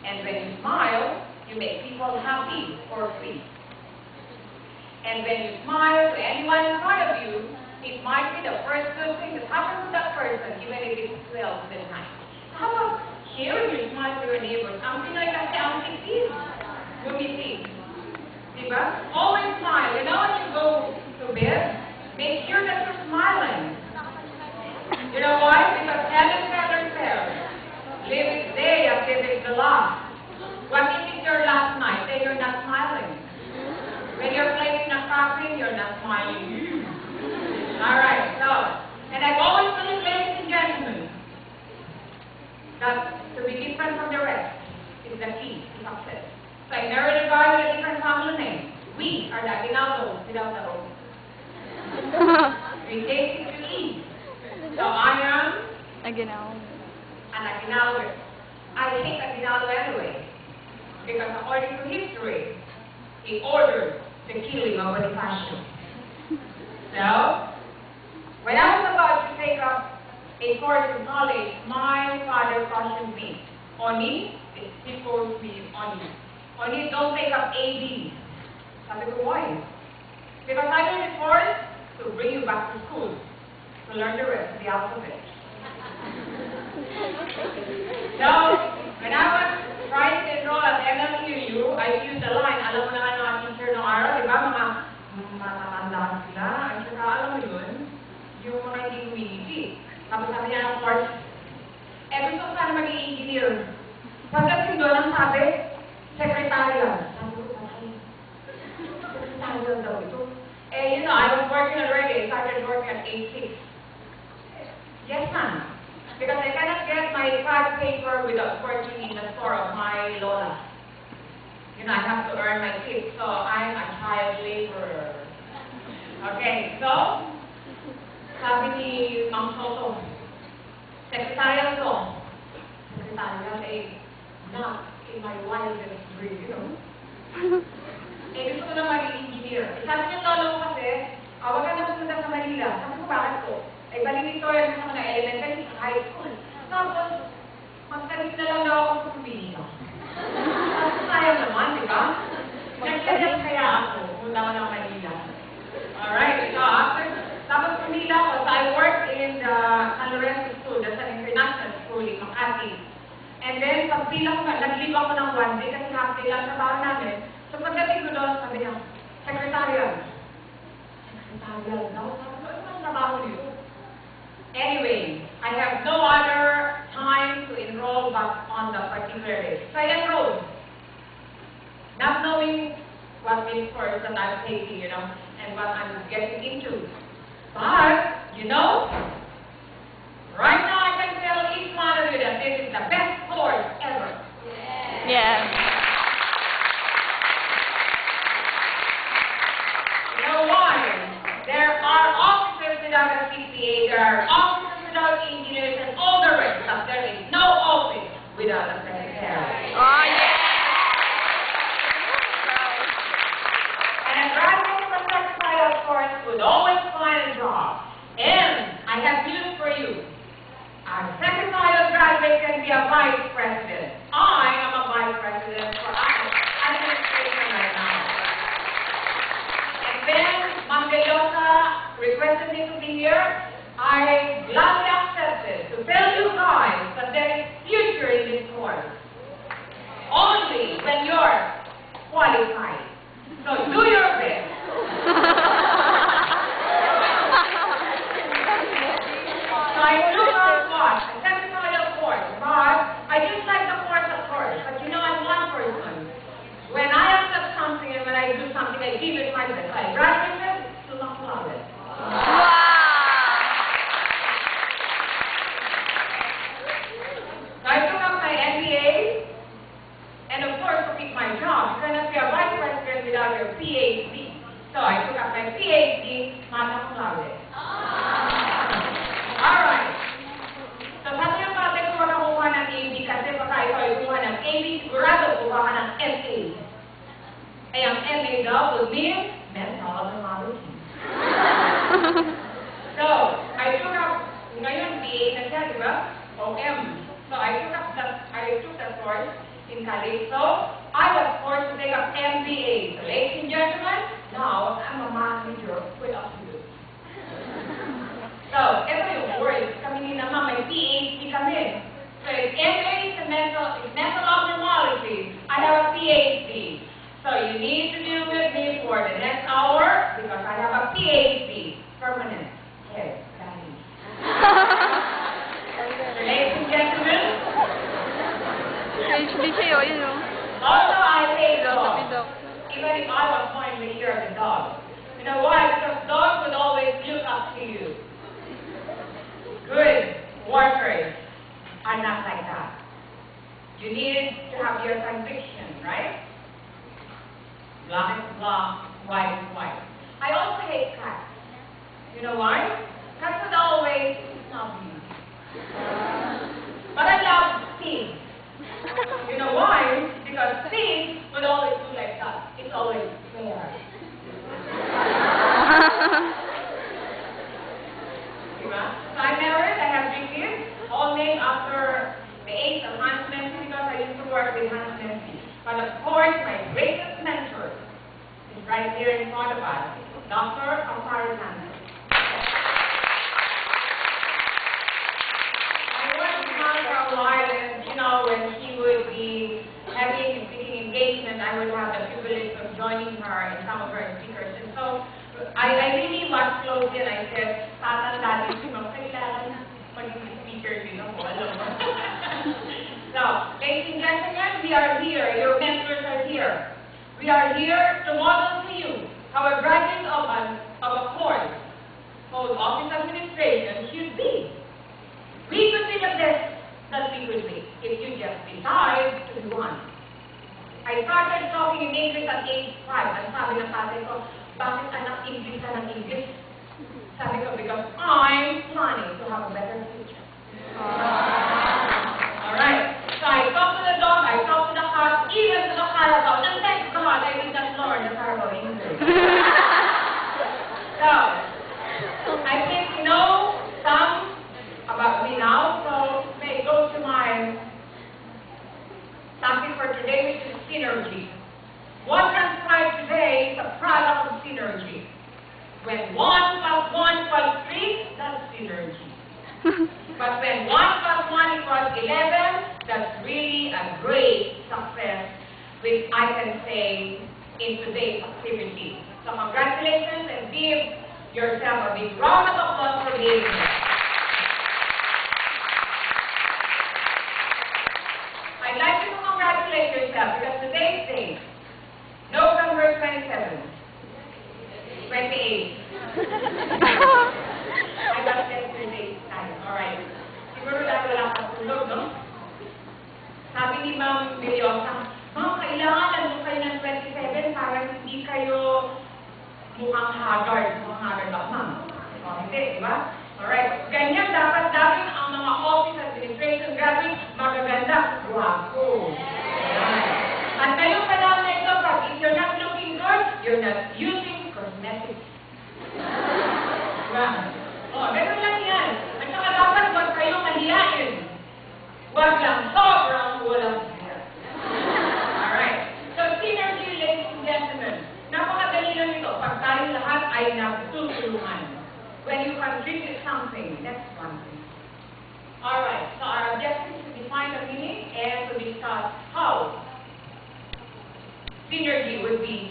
And when you smile, you make people happy for free. And when you smile to anyone in front of you, it might be the first good thing that happens to that person, even if it's 12 midnight. How about here you smile to your neighbor? Something like a sound it is. Gumitin. Diba? Always smile. You know when you go to bed, make sure that you're smiling. You know why? Because Helen Keller said, live each day as if it's the last. What if it's your last night? Then you're not smiling. When you're playing a coffin, you're not smiling. Alright, so, and I've always believed, ladies and gentlemen, that to be different from the rest is the key to success. So I married a guy with a different family name. We are the Aguinaldos without the O. We take it to E. So I am Aguinaldo. an Aguinaldo. I hate Aguinaldo anyway, because according to history, he ordered the killing of Bonifacio. So, when I was about to take up a course in college, my father cautioned me, Oni, he calls me Oni. Oni, don't take up AD. Sabi ko, why? Because I learned the course to bring you back to school, to learn the rest of the alphabet. So, when I was trying to enroll at MLUU, I used the line, alam mo na ano ang teacher ng araw, di ba? Mga matatandaan sila. At saka, alam mo yun, yung mga hindi humiliti. Tapos sabi niya ng course, gusto ko sana maging engineer. Pagdating doon, ang sabi, secretarial. Sabi ko, secretarial daw ito. You know, I was working already. I started working at age 6. Yes, ma'am. Because I cannot get my card paper without working in the store of my Lola. You know, I have to earn my tips, so I'm a child laborer. Okay, so, sabi ni Ma'am Soto, secretarial to. Secretarial, not in my wildest dream, you know. Gusto ko na maging engineer. Sabi niya lolo ko kasi, wag ka na magpunta sa Manila. Sabi ko, bakit ko? Valedictorian sa mga elementary sa high school. Tapos, magtalit na lang daw ako sa Manila. Tapos sayang naman, di ba? Nagsalit kaya ako, pumunta ko ng Manila. Alright, so tapos Manila ako, so I worked in the San Lorenzo School, that's an international school in Makati. And then, pag pila ko nga, nag-leave ako ng 1 day kasi half day lang trabaho namin. So pagdating ko doon, sabi niya, secretarial. Secretarial daw? Sabi ko, ano ang trabaho niyo? Anyway, I have no other time to enroll but on the particular day. So I enrolled, not knowing what this course that I'm taking, you know, and what I'm getting into. But, you know, right now I can tell each one of you that this is the best course ever. Yeah. You know why? There are officers without a CPA, there are officers without engineers, and all the rest, but there is no office without a secretary. Oh, yeah. And a graduate from secretarial course would always find a job. And I have news for you. A secretarial graduate can be a vice president. I am a vice president for administration right now. And then Mangayosa requested me to be here. I gladly accepted to tell you guys that there is future in this course. Only when you're qualified. So do your best. So I took up what? A secretarial course, but I didn't like the course at first. But you know, I'm one person. When I accept something and when I do something, I give it my best. I graduated to not love it. Wow. So I took up my MBA, and of course, to keep my job, you cannot be a vice president without your PhD. So I took up my PhD, magna cum laude. Alright. So sabi ng pati ko makakuha ng AB kasi baka ikaw ay kuha ng AB, sigurado kuha ka ng MA. Ay ang MA daw would mean mental abnormality. So, I took up, ngayon BA na siya, di ba? OM. So I took the course in college. have your conviction, right? Black is black, white is white. I also hate cats. You know why? Cats would always snub me. But I love pigs. You know why? Because pigs would always do like that. It's always fair. So I'm married, I have 3 kids, all named after the age of Hans Menzies because I used to work with Hans Menzies. But of course, my greatest mentor is right here in front of us, Dr. Amparo Santos. I worked with Hans for a while, and you know, when she would be having a speaking engagement, I would have the privilege of joining her in some of her speakers. And so I really watched closely and I said, tatanda din si Ma'am, kailangan maging speaker din ako, alam mo. So, ladies and gentlemen, we are here. Your mentors are here. We are here to model to you how a graduate of a course called Office Administration should be. We could be the best that we could be if you just decide to be one. I started talking in English at age 5. Ang sabi ng tatay ko, bakit anak English ka ng English? Sabi ko, because I'm planning to have a better future. Alright. So I talked to the dog, I talked to the cat, even to the Carabao. And thank God I did not learn the Carabao English. So, I think you know some about me now, so may go to my topic for today, which is synergy. What transpired today is a product of synergy. When 1 plus 1 equals 3, that's synergy. But when 1 plus 1 equals 11, that's really a great success, which I can say in today's activity. So congratulations and give yourself a big round of applause for being here. I'd like you to congratulate yourself because today's day, November 27, 28. I got yesterday's time. Alright. Siguro dahil wala kang tulog, no? Sabi ni Ma'am Bilyosa, Ma'am, kailangan nandun kayo ng 27 para hindi kayo mukhang haggard. Mukhang haggard ba, Ma'am? O, hindi, di ba? Alright. Ganyan dapat dahil ang mga office administration graduates magaganda. Guwapo. At ngayong panahon na ito, if you're not looking good, you're not using cosmetics. Diba? O, ganun lang yan. At saka dapat huwag kayong mahihain. Huwag lang sobrang walang hair. Alright. So, synergy, ladies and gentlemen. Napakadali lang ito. Pag tayo lahat ay nagtutulungan. When you contribute something, that's one thing. Alright. So, our objective is to define the meaning and to discuss how synergy would be